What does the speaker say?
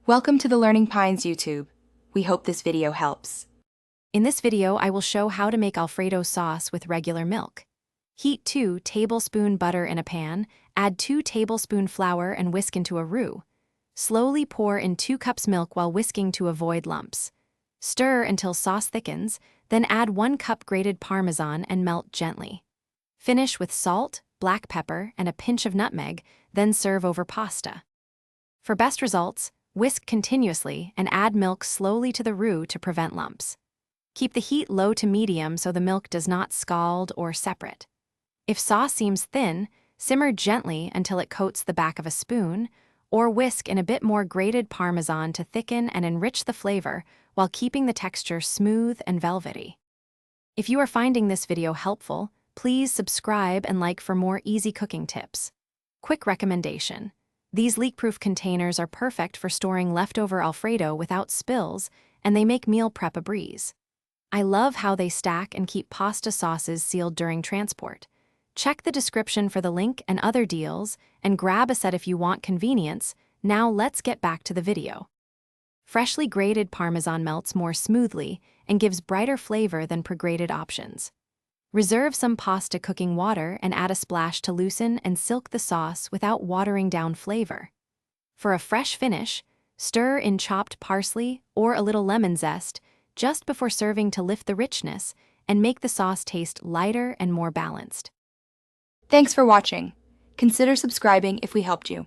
Welcome to the Learning Pines YouTube. We hope this video helps. In this video, I will show how to make Alfredo sauce with regular milk. Heat 2 tablespoon butter in a pan, add 2 tablespoon flour and whisk into a roux. Slowly pour in 2 cups milk while whisking to avoid lumps. Stir until sauce thickens, then add 1 cup grated Parmesan and melt gently. Finish with salt, black pepper, and a pinch of nutmeg, then serve over pasta. For best results, whisk continuously and add milk slowly to the roux to prevent lumps. Keep the heat low to medium so the milk does not scald or separate. If sauce seems thin, simmer gently until it coats the back of a spoon, or whisk in a bit more grated Parmesan to thicken and enrich the flavor while keeping the texture smooth and velvety. If you are finding this video helpful, please subscribe and like for more easy cooking tips. Quick recommendation: these leak-proof containers are perfect for storing leftover Alfredo without spills, and they make meal prep a breeze. I love how they stack and keep pasta sauces sealed during transport. Check the description for the link and other deals, and grab a set if you want convenience. Now let's get back to the video. Freshly grated Parmesan melts more smoothly and gives brighter flavor than pre-grated options. Reserve some pasta cooking water and add a splash to loosen and silk the sauce without watering down flavor. For a fresh finish, stir in chopped parsley or a little lemon zest just before serving to lift the richness and make the sauce taste lighter and more balanced. Thanks for watching. Consider subscribing if we helped you.